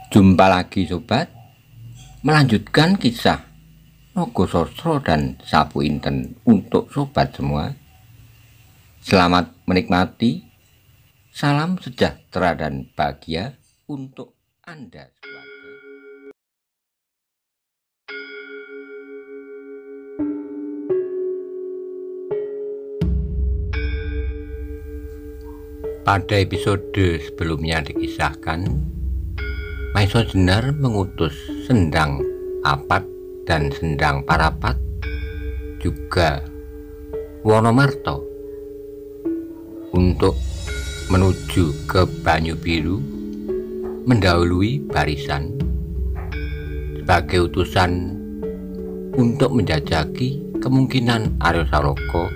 Jumpa lagi sobat, melanjutkan kisah Nogosostro dan Sapu Inten untuk sobat semua. Selamat menikmati, salam sejahtera dan bahagia untuk Anda sekeluarga. Pada episode sebelumnya dikisahkan, Maiso Jenar mengutus Sendang Papat dan Sendang Parapat, juga Wonomarto, untuk menuju ke Banyu Biru, mendahului barisan sebagai utusan untuk menjajaki kemungkinan Aryo Saloka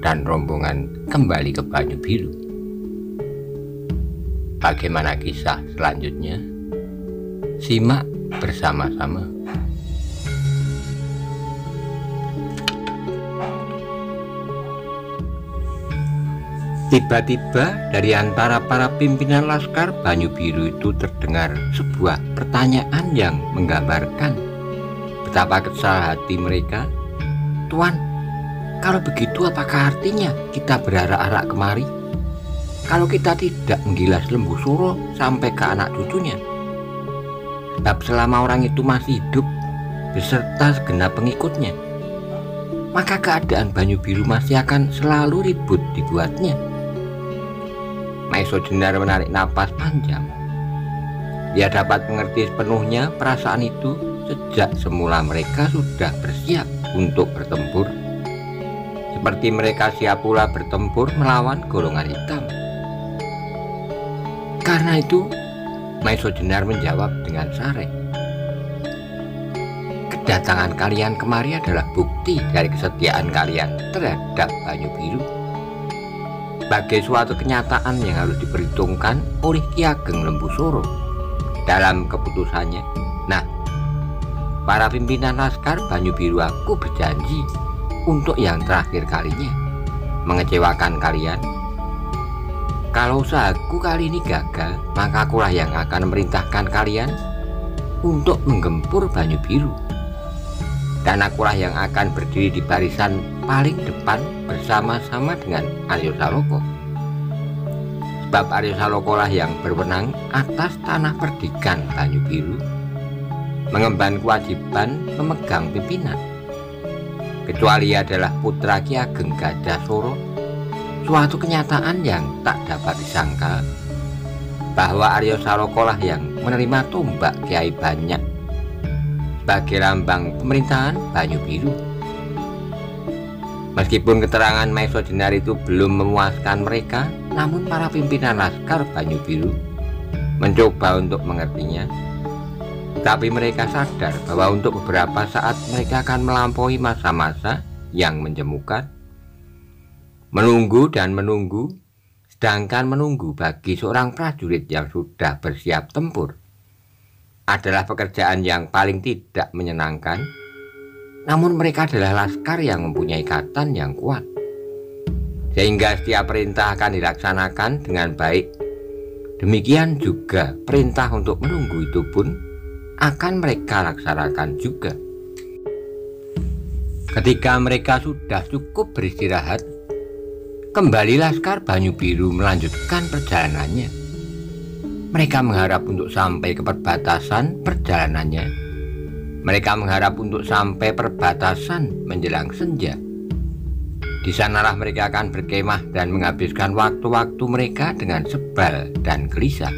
dan rombongan kembali ke Banyu Biru. Bagaimana kisah selanjutnya? Simak bersama-sama. Tiba-tiba dari antara para pimpinan laskar Banyu Biru itu terdengar sebuah pertanyaan yang menggambarkan betapa kesal hati mereka. "Tuan, kalau begitu apakah artinya kita berarak-arak kemari? Kalau kita tidak menggilas Lembu Suro sampai ke anak cucunya? Sebab selama orang itu masih hidup beserta segenap pengikutnya, maka keadaan Banyu Biru masih akan selalu ribut dibuatnya." Maiso Jenar menarik napas panjang. Dia dapat mengerti sepenuhnya perasaan itu sejak semula mereka sudah bersiap untuk bertempur, seperti mereka siap pula bertempur melawan golongan hitam. Karena itu Maiso Jenar menjawab dengan sareh, "Kedatangan kalian kemari adalah bukti dari kesetiaan kalian terhadap Banyu Biru, sebagai suatu kenyataan yang harus diperhitungkan oleh Ki Ageng Lembu Suro dalam keputusannya. Nah, para pimpinan laskar Banyu Biru, aku berjanji untuk yang terakhir kalinya mengecewakan kalian. Kalau usahaku kali ini gagal, maka akulah yang akan memerintahkan kalian untuk menggempur Banyu Biru. Dan akulah yang akan berdiri di barisan paling depan bersama-sama dengan Aryo Saloka. Sebab Aryo Saloka lah yang berwenang atas tanah perdikan Banyu Biru, mengemban kewajiban memegang pimpinan. Kecuali adalah putra Ki Ageng Gajah Suro, suatu kenyataan yang tak dapat disangkal bahwa Aryo Saloka lah yang menerima tombak Kiai Banyak sebagai lambang pemerintahan Banyu Biru. Meskipun keterangan Maiso Jenar itu belum memuaskan mereka, namun para pimpinan laskar Banyu Biru mencoba untuk mengertinya. Tapi mereka sadar bahwa untuk beberapa saat mereka akan melampaui masa-masa yang menjemukan. Menunggu dan menunggu, sedangkan menunggu bagi seorang prajurit yang sudah bersiap tempur adalah pekerjaan yang paling tidak menyenangkan. Namun mereka adalah laskar yang mempunyai ikatan yang kuat, sehingga setiap perintah akan dilaksanakan dengan baik. Demikian juga perintah untuk menunggu itu pun akan mereka laksanakan juga. Ketika mereka sudah cukup beristirahat, kembali laskar Banyu Biru melanjutkan perjalanannya. Mereka mengharap untuk sampai ke perbatasan perjalanannya. Mereka mengharap untuk sampai perbatasan menjelang senja. Di sanalah mereka akan berkemah dan menghabiskan waktu-waktu mereka dengan sebal dan gelisah.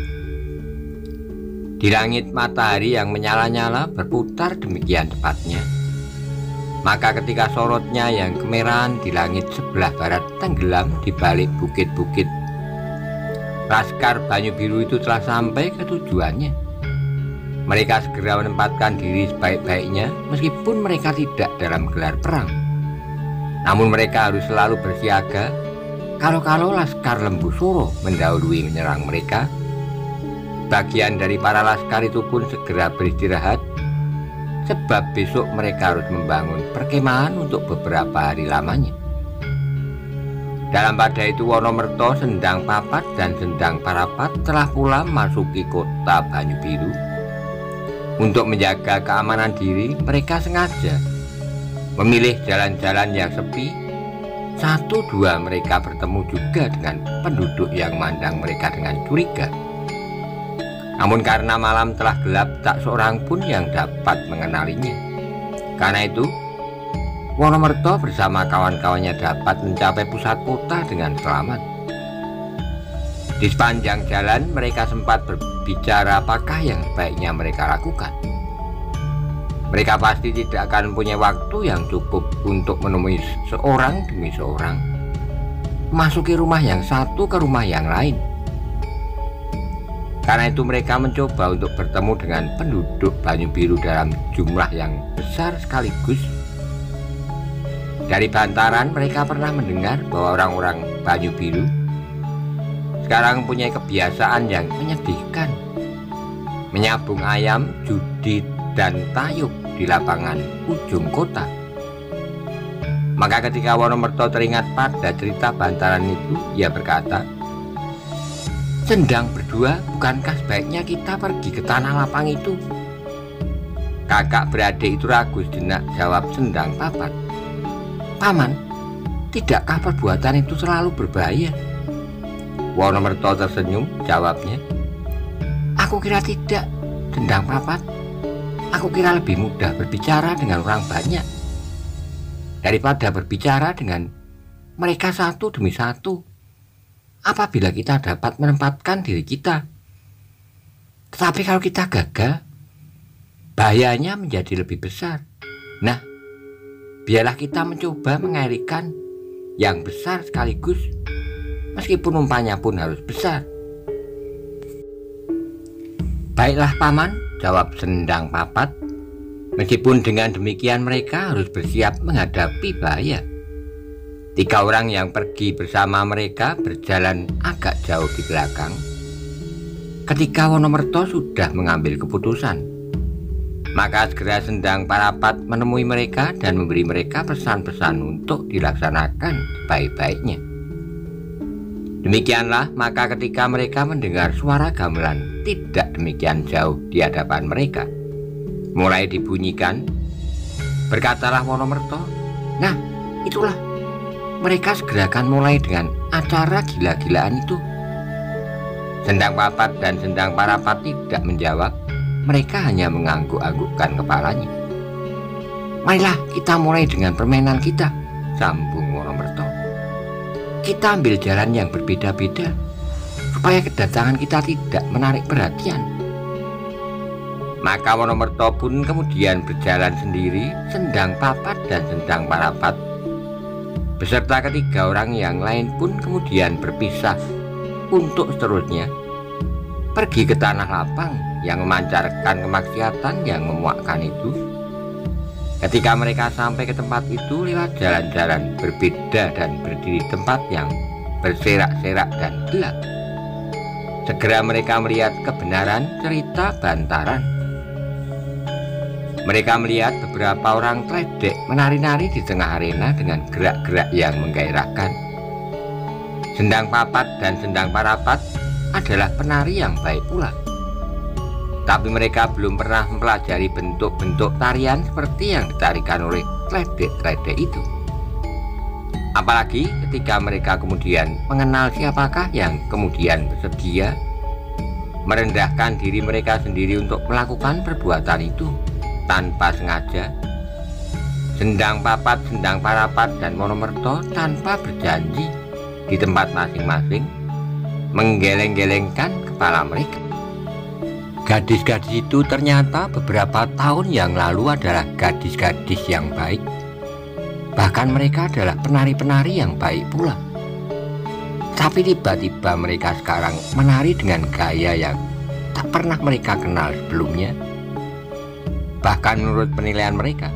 Di langit matahari yang menyala-nyala berputar demikian cepatnya. Maka ketika sorotnya yang kemerahan di langit sebelah barat tenggelam di balik bukit-bukit, laskar Banyu Biru itu telah sampai ke tujuannya. Mereka segera menempatkan diri sebaik-baiknya meskipun mereka tidak dalam gelar perang. Namun mereka harus selalu bersiaga kalau laskar Lembu Suro mendahului menyerang mereka. Bagian dari para laskar itu pun segera beristirahat, sebab besok mereka harus membangun perkemahan untuk beberapa hari lamanya. Dalam pada itu Wonomerto, Sendang Papat dan Sendang Parapat telah pula masuki kota Banyu Biru Untuk menjaga keamanan diri, mereka sengaja memilih jalan-jalan yang sepi. Satu dua mereka bertemu juga dengan penduduk yang memandang mereka dengan curiga. Namun karena malam telah gelap, tak seorang pun yang dapat mengenalinya. Karena itu, Wonomerto bersama kawan-kawannya dapat mencapai pusat kota dengan selamat. Di sepanjang jalan mereka sempat berbicara apakah yang sebaiknya mereka lakukan. Mereka pasti tidak akan punya waktu yang cukup untuk menemui seorang demi seorang, memasuki rumah yang satu ke rumah yang lain. Karena itu mereka mencoba untuk bertemu dengan penduduk Banyu Biru dalam jumlah yang besar sekaligus. Dari bantaran mereka pernah mendengar bahwa orang-orang Banyu Biru sekarang mempunyai kebiasaan yang menyedihkan, menyabung ayam, judi, dan tayub di lapangan ujung kota. Maka ketika Wonomerto teringat pada cerita bantaran itu, ia berkata, "Sedang berdua, bukankah sebaiknya kita pergi ke tanah lapang itu?" Kakak beradik itu ragu sejenak, jawab Sendang Papat. "Paman, tidakkah perbuatan itu selalu berbahaya?" Wonomerto tersenyum, jawabnya, "Aku kira tidak, Sendang Papat. Aku kira lebih mudah berbicara dengan orang banyak daripada berbicara dengan mereka satu demi satu. Apabila kita dapat menempatkan diri kita, tetapi kalau kita gagal, bahayanya menjadi lebih besar. Nah, biarlah kita mencoba mengairikan yang besar sekaligus, meskipun umpannya pun harus besar." "Baiklah Paman," jawab Sendang Papat. Meskipun dengan demikian mereka harus bersiap menghadapi bahaya. 3 orang yang pergi bersama mereka berjalan agak jauh di belakang. Ketika Wonomerto sudah mengambil keputusan, maka segera Sendang Parapat menemui mereka dan memberi mereka pesan-pesan untuk dilaksanakan sebaik-baiknya. Demikianlah, maka ketika mereka mendengar suara gamelan tidak demikian jauh di hadapan mereka mulai dibunyikan, berkatalah Wonomerto, "Nah, itulah, mereka segera akan mulai dengan acara gila-gilaan itu." Sendang Papat dan Sendang Parapat tidak menjawab, mereka hanya mengangguk-anggukkan kepalanya. "Marilah kita mulai dengan permainan kita," sambung Wonomerto. "Kita ambil jalan yang berbeda-beda, supaya kedatangan kita tidak menarik perhatian." Maka Wonomerto pun kemudian berjalan sendiri, Sendang Papat dan Sendang Parapat beserta 3 orang yang lain pun kemudian berpisah untuk seterusnya pergi ke tanah lapang yang memancarkan kemaksiatan yang memuakkan itu. Ketika mereka sampai ke tempat itu lewat jalan-jalan berbeda dan berdiri di tempat yang berserak-serak dan gelap, segera mereka melihat kebenaran cerita bantaran. Mereka melihat beberapa orang kledek menari-nari di tengah arena dengan gerak-gerak yang menggairahkan. Sendang Papat dan Sendang Parapat adalah penari yang baik pula, tapi mereka belum pernah mempelajari bentuk-bentuk tarian seperti yang ditarikan oleh kledek-kledek itu. Apalagi ketika mereka kemudian mengenal siapakah yang kemudian bersedia merendahkan diri mereka sendiri untuk melakukan perbuatan itu tanpa sengaja. Sendang Papat, Sendang Parapat, dan Wonomerto tanpa berjanji di tempat masing-masing menggeleng-gelengkan kepala mereka. Gadis-gadis itu ternyata beberapa tahun yang lalu adalah gadis-gadis yang baik. Bahkan mereka adalah penari-penari yang baik pula. Tapi tiba-tiba mereka sekarang menari dengan gaya yang tak pernah mereka kenal sebelumnya. Bahkan menurut penilaian mereka,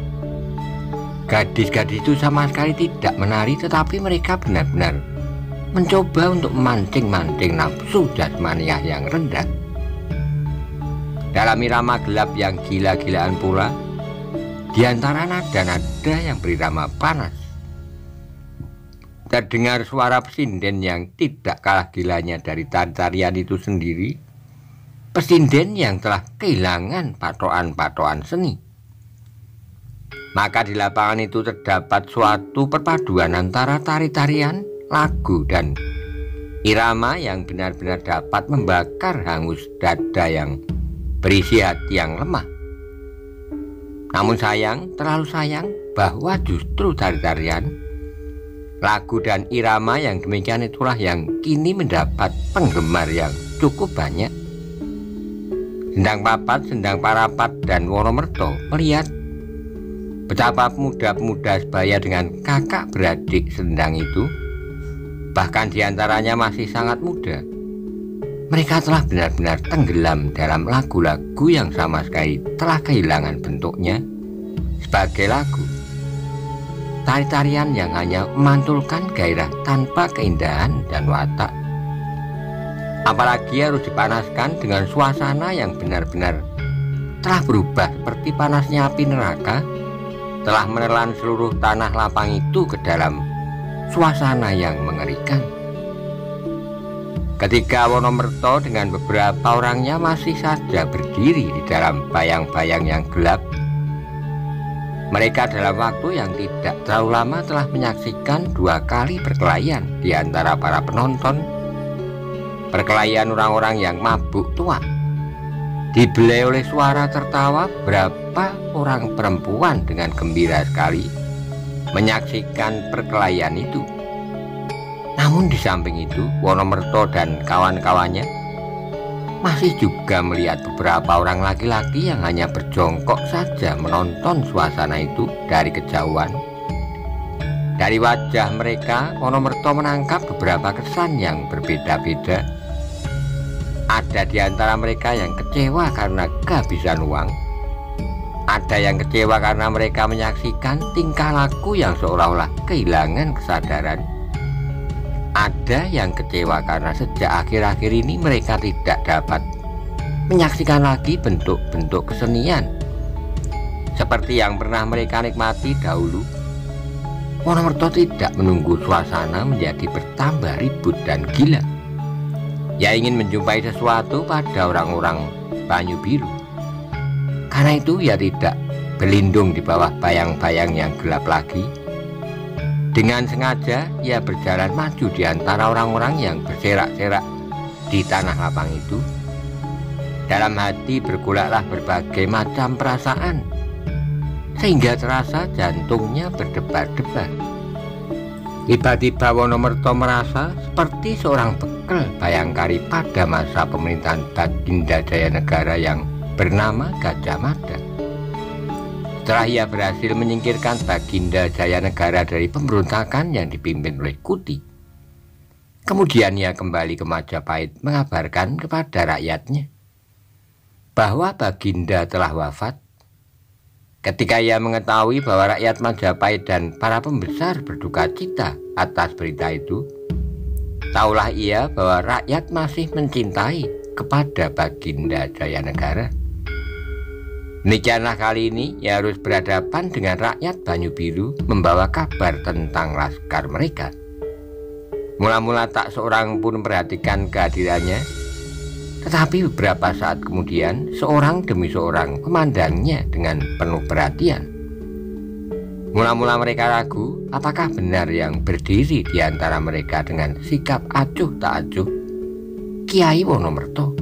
gadis-gadis itu sama sekali tidak menari, tetapi mereka benar-benar mencoba untuk memancing-mancing nafsu jasmaniah yang rendah. Dalam irama gelap yang gila-gilaan pula, di antara nada-nada yang berirama panas, terdengar suara pesinden yang tidak kalah gilanya dari tarian itu sendiri. Pesinden yang telah kehilangan patokan-patokan seni. Maka di lapangan itu terdapat suatu perpaduan antara tari-tarian, lagu, dan irama yang benar-benar dapat membakar hangus dada yang berisi hati yang lemah. Namun sayang, terlalu sayang, bahwa justru tari-tarian, lagu, dan irama yang demikian itulah yang kini mendapat penggemar yang cukup banyak. Sendang Papat, Sendang Parapat, dan Wonomerto melihat betapa pemuda-pemuda sebaya dengan kakak beradik sendang itu, bahkan diantaranya masih sangat muda, mereka telah benar-benar tenggelam dalam lagu-lagu yang sama sekali telah kehilangan bentuknya sebagai lagu. Tari-tarian yang hanya memantulkan gairah tanpa keindahan dan watak. Apalagi harus dipanaskan dengan suasana yang benar-benar telah berubah seperti panasnya api neraka, telah menelan seluruh tanah lapang itu ke dalam suasana yang mengerikan. Ketika Wonomerto dengan beberapa orangnya masih saja berdiri di dalam bayang-bayang yang gelap, mereka dalam waktu yang tidak terlalu lama telah menyaksikan 2 kali perkelahian di antara para penonton. Perkelahian orang-orang yang mabuk tua, dibelai oleh suara tertawa berapa orang perempuan dengan gembira sekali menyaksikan perkelahian itu. Namun di samping itu, Wonomerto dan kawan-kawannya masih juga melihat beberapa orang laki-laki yang hanya berjongkok saja menonton suasana itu dari kejauhan. Dari wajah mereka, Wonomerto menangkap beberapa kesan yang berbeda-beda. Ada di antara mereka yang kecewa karena kehabisan uang. Ada yang kecewa karena mereka menyaksikan tingkah laku yang seolah-olah kehilangan kesadaran. Ada yang kecewa karena sejak akhir-akhir ini mereka tidak dapat menyaksikan lagi bentuk-bentuk kesenian seperti yang pernah mereka nikmati dahulu. Wonomerto tidak menunggu suasana menjadi bertambah ribut dan gila. Ia ingin menjumpai sesuatu pada orang-orang Banyu Biru. Karena itu ia tidak berlindung di bawah bayang-bayang yang gelap lagi. Dengan sengaja ia berjalan maju di antara orang-orang yang berserak-serak di tanah lapang itu. Dalam hati bergolaklah berbagai macam perasaan, sehingga terasa jantungnya berdebar-debar. Tiba-tiba Wonomerto merasa seperti seorang bekel bayangkari pada masa pemerintahan Baginda Jayanegara yang bernama Gajah Mada. Setelah ia berhasil menyingkirkan Baginda Jayanegara dari pemberontakan yang dipimpin oleh Kuti, kemudian ia kembali ke Majapahit mengabarkan kepada rakyatnya bahwa Baginda telah wafat. Ketika ia mengetahui bahwa rakyat Majapahit dan para pembesar berduka cita atas berita itu, taulah ia bahwa rakyat masih mencintai kepada Baginda Jayanegara. Demikianlah kali ini ia harus berhadapan dengan rakyat Banyu Biru membawa kabar tentang laskar mereka. Mula-mula tak seorang pun memperhatikan kehadirannya, tetapi beberapa saat kemudian seorang demi seorang memandangnya dengan penuh perhatian. Mula-mula mereka ragu apakah benar yang berdiri di antara mereka dengan sikap acuh tak acuh Kiai Wonomerto.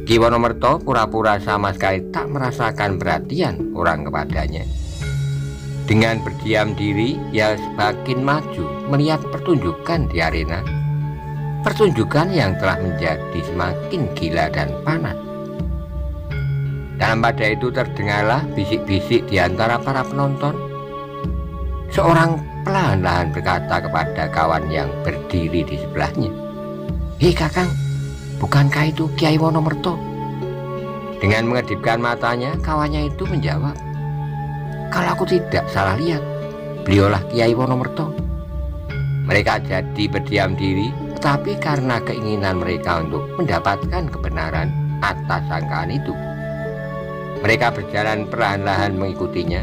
Ki Wonomerto pura-pura sama sekali tak merasakan perhatian orang kepadanya. Dengan berdiam diri ia semakin maju melihat pertunjukan di arena. Pertunjukan yang telah menjadi semakin gila dan panas. Dalam pada itu terdengarlah bisik-bisik di antara para penonton. Seorang perlahan-lahan berkata kepada kawan yang berdiri di sebelahnya, "Hei Kakang, bukankah itu Kiai Wonomerto?" Dengan mengedipkan matanya, kawannya itu menjawab, "Kalau aku tidak salah lihat, beliaulah Kiai Wonomerto." Mereka jadi berdiam diri, tetapi karena keinginan mereka untuk mendapatkan kebenaran atas sangkaan itu, mereka berjalan perlahan-lahan mengikutinya.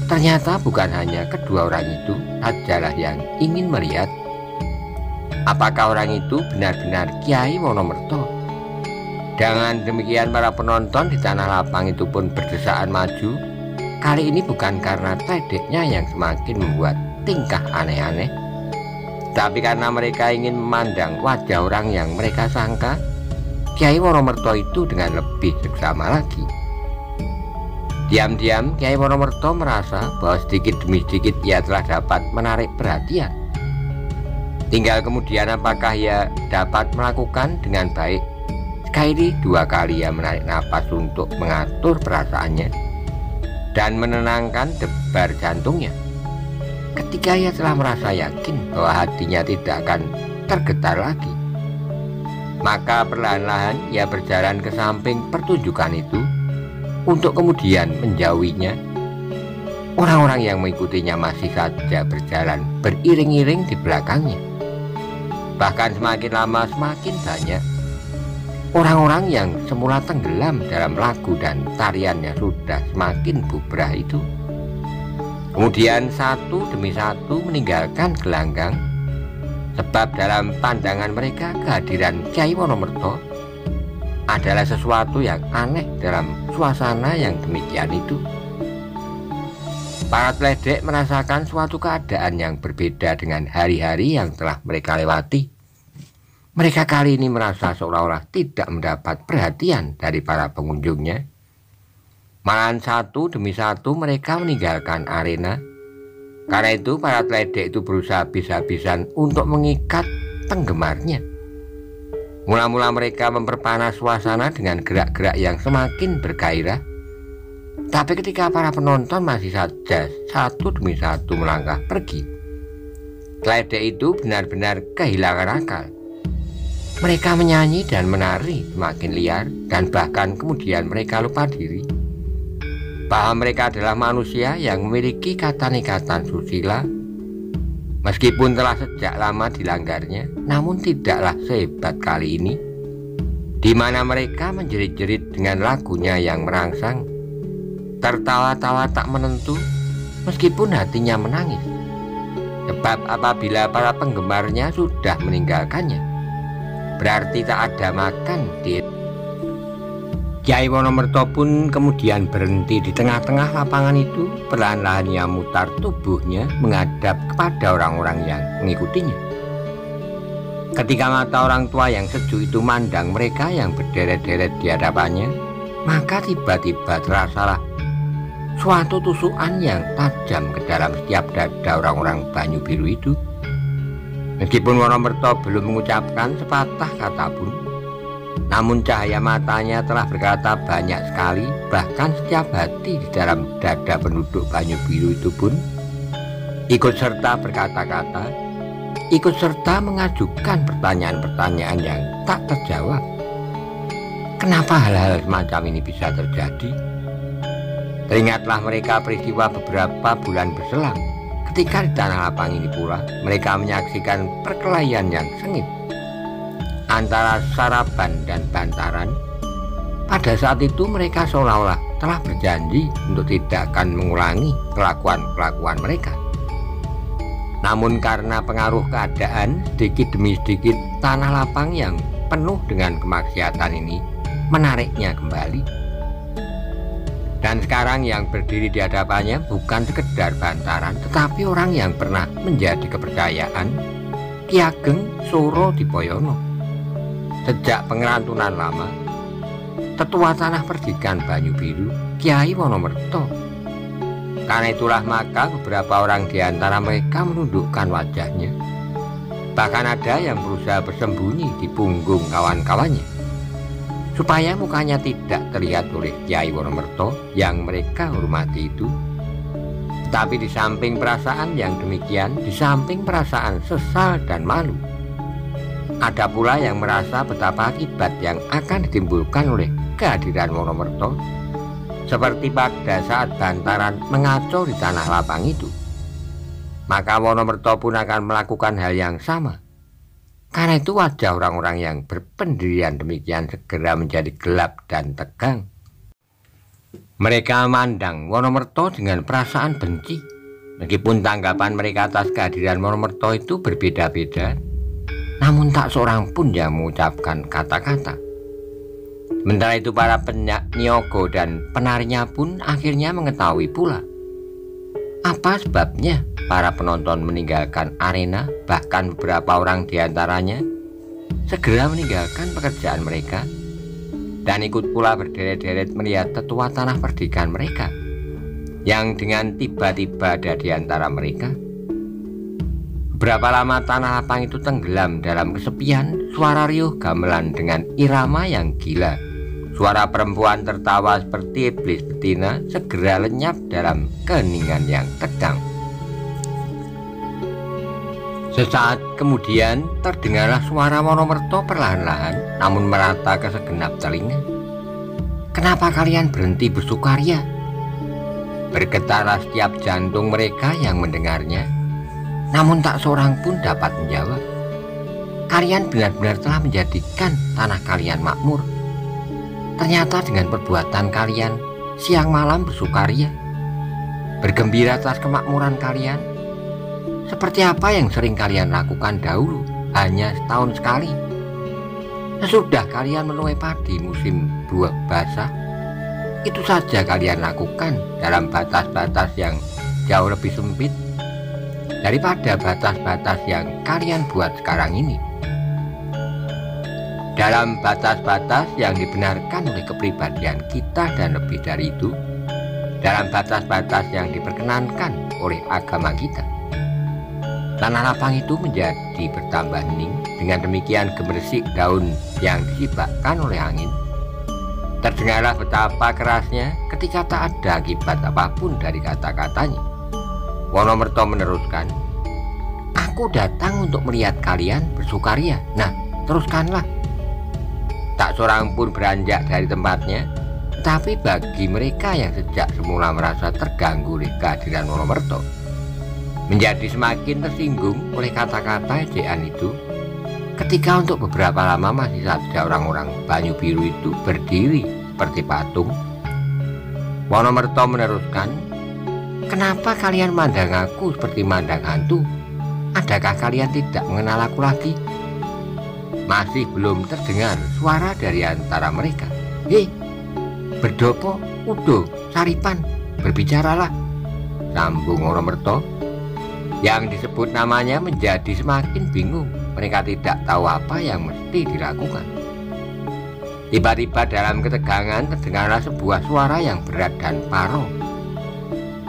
Ternyata bukan hanya kedua orang itu sajalah yang ingin melihat apakah orang itu benar-benar Kiai Wonomerto. Dengan demikian para penonton di tanah lapang itu pun berdesakan maju. Kali ini bukan karena Tledeknya yang semakin membuat tingkah aneh-aneh, tapi karena mereka ingin memandang wajah orang yang mereka sangka Kyai Wonomerto itu dengan lebih seksama lagi. Diam-diam Kyai Wonomerto merasa bahwa sedikit demi sedikit ia telah dapat menarik perhatian. Tinggal kemudian apakah ia dapat melakukan dengan baik. Sekali 2 kali ia menarik napas untuk mengatur perasaannya dan menenangkan debar jantungnya. Ketika ia telah merasa yakin bahwa hatinya tidak akan tergetar lagi, maka perlahan-lahan ia berjalan ke samping pertunjukan itu untuk kemudian menjauhinya. Orang-orang yang mengikutinya masih saja berjalan beriring-iring di belakangnya. Bahkan semakin lama semakin banyak orang-orang yang semula tenggelam dalam lagu dan tariannya sudah semakin bubrah itu kemudian satu demi satu meninggalkan gelanggang, sebab dalam pandangan mereka kehadiran Kyai Wonomerto adalah sesuatu yang aneh dalam suasana yang demikian itu. Para Tledek merasakan suatu keadaan yang berbeda dengan hari-hari yang telah mereka lewati. Mereka kali ini merasa seolah-olah tidak mendapat perhatian dari para pengunjungnya. Malahan satu demi satu mereka meninggalkan arena. Karena itu para Tledek itu berusaha habis-habisan untuk mengikat penggemarnya. Mula-mula mereka memperpanas suasana dengan gerak-gerak yang semakin bergairah. Tapi ketika para penonton masih saja satu demi satu melangkah pergi, Tledek itu benar-benar kehilangan akal. Mereka menyanyi dan menari semakin liar, dan bahkan kemudian mereka lupa diri bahwa mereka adalah manusia yang memiliki ikatan-ikatan susila. Meskipun telah sejak lama dilanggarnya, namun tidaklah sehebat kali ini, di mana mereka menjerit-jerit dengan lagunya yang merangsang, tertawa-tawa tak menentu, meskipun hatinya menangis. Sebab apabila para penggemarnya sudah meninggalkannya, berarti tak ada makan di. Kyai Wonomerto pun kemudian berhenti di tengah-tengah lapangan itu. Perlahan-lahan ia mutar tubuhnya menghadap kepada orang-orang yang mengikutinya. Ketika mata orang tua yang sejuk itu mandang mereka yang berderet-deret di hadapannya, maka tiba-tiba terasalah suatu tusukan yang tajam ke dalam setiap dada orang-orang Banyu Biru itu. Meskipun Wonomerto belum mengucapkan sepatah kata pun, namun cahaya matanya telah berkata banyak sekali. Bahkan setiap hati di dalam dada penduduk Banyu Biru itu pun ikut serta berkata-kata, ikut serta mengajukan pertanyaan-pertanyaan yang tak terjawab. Kenapa hal-hal semacam ini bisa terjadi? Teringatlah mereka peristiwa beberapa bulan berselang, ketika di tanah lapang ini pula mereka menyaksikan perkelahian yang sengit antara Saraban dan Bantaran. Pada saat itu mereka seolah-olah telah berjanji untuk tidak akan mengulangi kelakuan-kelakuan mereka. Namun karena pengaruh keadaan, sedikit demi sedikit tanah lapang yang penuh dengan kemaksiatan ini menariknya kembali. Dan sekarang yang berdiri di hadapannya bukan sekedar Bantaran, tetapi orang yang pernah menjadi kepercayaan Ki Ageng Suro Dipoyono. Sejak pengerantunan lama, tetua tanah perdikan Banyu Biru, Kyai Wonomerto. Karena itulah maka beberapa orang di antara mereka menundukkan wajahnya. Bahkan ada yang berusaha bersembunyi di punggung kawan-kawannya, supaya mukanya tidak terlihat oleh Kyai Wonomerto yang mereka hormati itu. Tapi di samping perasaan yang demikian, di samping perasaan sesal dan malu, ada pula yang merasa betapa akibat yang akan ditimbulkan oleh kehadiran Wonomerto, seperti pada saat Bantaran mengaco di tanah lapang itu. Maka Wonomerto pun akan melakukan hal yang sama. Karena itu wajah orang-orang yang berpendirian demikian segera menjadi gelap dan tegang. Mereka memandang Wonomerto dengan perasaan benci. Meskipun tanggapan mereka atas kehadiran Wonomerto itu berbeda-beda, namun tak seorang pun yang mengucapkan kata-kata. Sementara itu para penyogo dan penarinya pun akhirnya mengetahui pula apa sebabnya para penonton meninggalkan arena. Bahkan beberapa orang diantaranya segera meninggalkan pekerjaan mereka dan ikut pula berderet-deret melihat tetua tanah perdikan mereka yang dengan tiba-tiba ada di antara mereka. Berapa lama tanah lapang itu tenggelam dalam kesepian. Suara riuh gamelan dengan irama yang gila, suara perempuan tertawa seperti iblis betina segera lenyap dalam keheningan yang tegang. Sesaat kemudian terdengarlah suara Wonomerto perlahan-lahan namun merata ke segenap telinga. "Kenapa kalian berhenti bersukaria?" Bergetarlah setiap jantung mereka yang mendengarnya, namun tak seorang pun dapat menjawab. "Kalian benar-benar telah menjadikan tanah kalian makmur. Ternyata dengan perbuatan kalian siang malam bersukaria, bergembira atas kemakmuran kalian, seperti apa yang sering kalian lakukan dahulu, hanya setahun sekali. Sesudah kalian menuai padi musim buah basah, itu saja kalian lakukan dalam batas-batas yang jauh lebih sempit daripada batas-batas yang kalian buat sekarang ini. Dalam batas-batas yang dibenarkan oleh kepribadian kita dan lebih dari itu, dalam batas-batas yang diperkenankan oleh agama kita. Tanah lapang itu menjadi bertambah hening. Dengan demikian gemersik daun yang disibakkan oleh angin. Terdengarlah betapa kerasnya ketika tak ada akibat apapun dari kata-katanya. Wonomerto meneruskan, "Aku datang untuk melihat kalian bersukaria. Nah, teruskanlah." Tak seorang pun beranjak dari tempatnya, tapi bagi mereka yang sejak semula merasa terganggu oleh kehadiran Wonomerto, menjadi semakin tersinggung oleh kata-kata ejekan itu. Ketika untuk beberapa lama masih saja orang-orang Banyu Biru itu berdiri seperti patung, Wonomerto meneruskan, "Kenapa kalian mandang aku seperti mandang hantu? Adakah kalian tidak mengenal aku lagi?" Masih belum terdengar suara dari antara mereka. "Hei, Berdopo, Udo, Saripan, berbicaralah," sambung Wonomerto. Yang disebut namanya menjadi semakin bingung. Mereka tidak tahu apa yang mesti dilakukan. Tiba-tiba dalam ketegangan terdengarlah sebuah suara yang berat dan parau.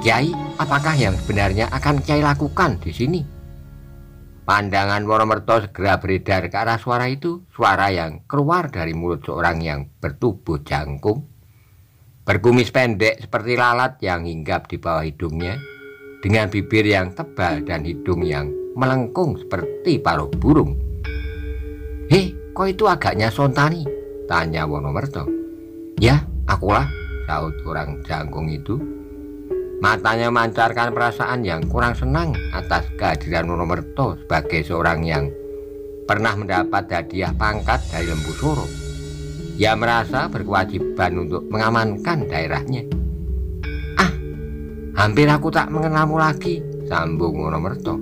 "Kiai, apakah yang sebenarnya akan Kiai lakukan di sini?" Pandangan Wonomerto segera beredar ke arah suara itu. Suara yang keluar dari mulut seorang yang bertubuh jangkung, berkumis pendek seperti lalat yang hinggap di bawah hidungnya, dengan bibir yang tebal dan hidung yang melengkung seperti paruh burung. "Hei, kok itu agaknya Sontani?" tanya Wonomerto. "Ya, akulah," sahut orang jangkung itu. Matanya memancarkan perasaan yang kurang senang atas kehadiran Wonomerto sebagai seorang yang pernah mendapat hadiah pangkat dari Lembu Soro. Ia merasa berkewajiban untuk mengamankan daerahnya. "Ah, hampir aku tak mengenalmu lagi," sambung Wonomerto.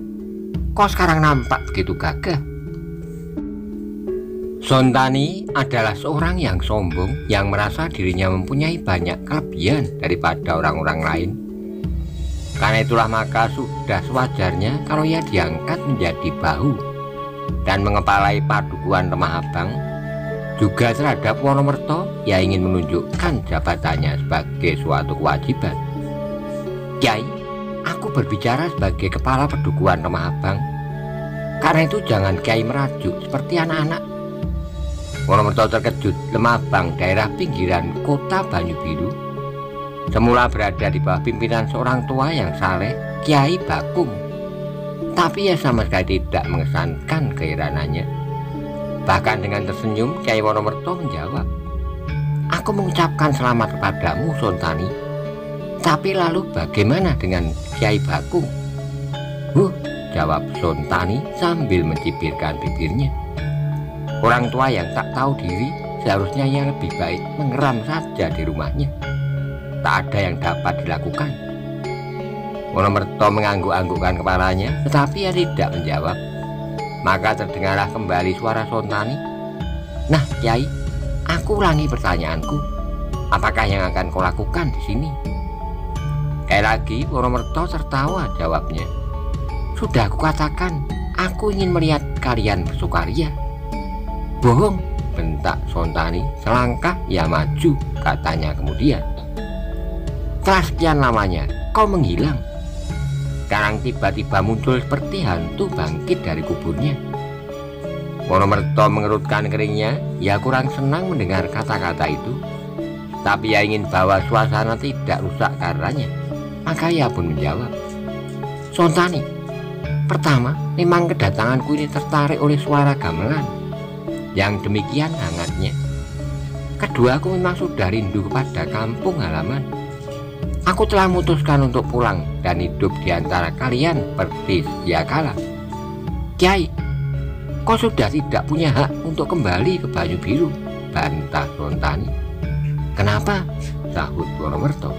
"Kok sekarang nampak begitu gagah?" Sontani adalah seorang yang sombong, yang merasa dirinya mempunyai banyak kelebihan daripada orang-orang lain. Karena itulah maka sudah sewajarnya kalau ia diangkat menjadi bahu dan mengepalai padukuhan Remah Abang. Juga terhadap Wonomerto, ia ingin menunjukkan jabatannya sebagai suatu kewajiban. "Kiai, aku berbicara sebagai kepala padukuhan Remah Abang. Karena itu jangan Kiai merajuk seperti anak-anak." Wonomerto terkejut. Remah Abang, daerah pinggiran kota Banyu Biru, semula berada di bawah pimpinan seorang tua yang saleh, Kiai Bakung. Tapi ia sama sekali tidak mengesankan keheranannya. Bahkan dengan tersenyum, Kiai Wonomerto menjawab, "Aku mengucapkan selamat kepadamu, Sontani. Tapi lalu bagaimana dengan Kiai Bakung?" Jawab Sontani sambil mencibirkan bibirnya. Orang tua yang tak tahu diri, seharusnya ia lebih baik mengeram saja di rumahnya. Tak ada yang dapat dilakukan. Wonomerto mengangguk-anggukkan kepalanya, tetapi ia tidak menjawab. Maka terdengarlah kembali suara Sontani. "Nah, Kiai, Aku ulangi pertanyaanku, apakah yang akan kau lakukan di sini? Sekali lagi Wonomerto tertawa jawabnya. Sudah aku katakan, aku ingin melihat kalian bersukaria. Bohong, bentak Sontani. Selangkah ia maju, katanya kemudian. Setelah sekian lamanya kau menghilang. Sekarang tiba-tiba muncul seperti hantu bangkit dari kuburnya. Wonomerto mengerutkan keringnya. Ia kurang senang mendengar kata-kata itu, tapi ia ingin bahwa suasana tidak rusak karenanya. Maka ia pun menjawab, Sontani, pertama, memang kedatanganku ini tertarik oleh suara gamelan yang demikian hangatnya. Kedua, aku memang sudah rindu kepada kampung halaman. Aku telah memutuskan untuk pulang dan hidup di antara kalian seperti sedia kala. Kiai, kau sudah tidak punya hak untuk kembali ke Banyu Biru, bantah Sontani. Kenapa? Sahut Wonomerto.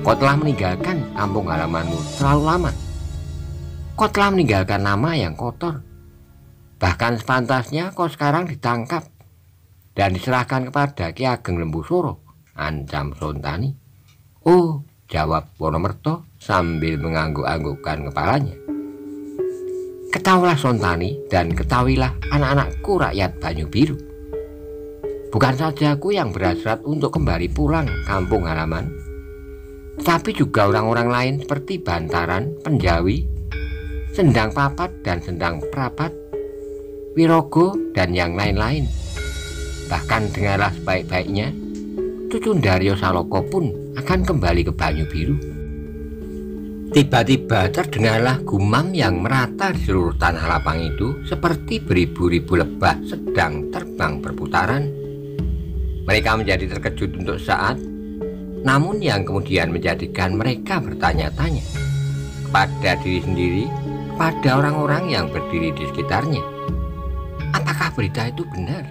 Kau telah meninggalkan kampung halamanmu terlalu lama. Kau telah meninggalkan nama yang kotor. Bahkan sepantasnya kau sekarang ditangkap dan diserahkan kepada Ki Ageng Lembusuro, ancam Sontani. Oh, jawab Wonomerto sambil mengangguk-anggukkan kepalanya. Ketahuilah Sontani, dan ketahuilah anak-anakku rakyat Banyu Biru. Bukan saja aku yang berhasrat untuk kembali pulang kampung halaman, tetapi juga orang-orang lain seperti Bantaran, Penjawi, Sendang Papat dan Sendang Prapat, Wirogo, dan yang lain-lain. Bahkan dengarlah sebaik-baiknya, cucu Daryo Saloko pun akan kembali ke Banyu Biru. Tiba-tiba terdengarlah gumam yang merata di seluruh tanah lapang itu, seperti beribu-ribu lebah sedang terbang berputaran. Mereka menjadi terkejut untuk saat, namun yang kemudian menjadikan mereka bertanya-tanya kepada diri sendiri, kepada orang-orang yang berdiri di sekitarnya. Apakah berita itu benar?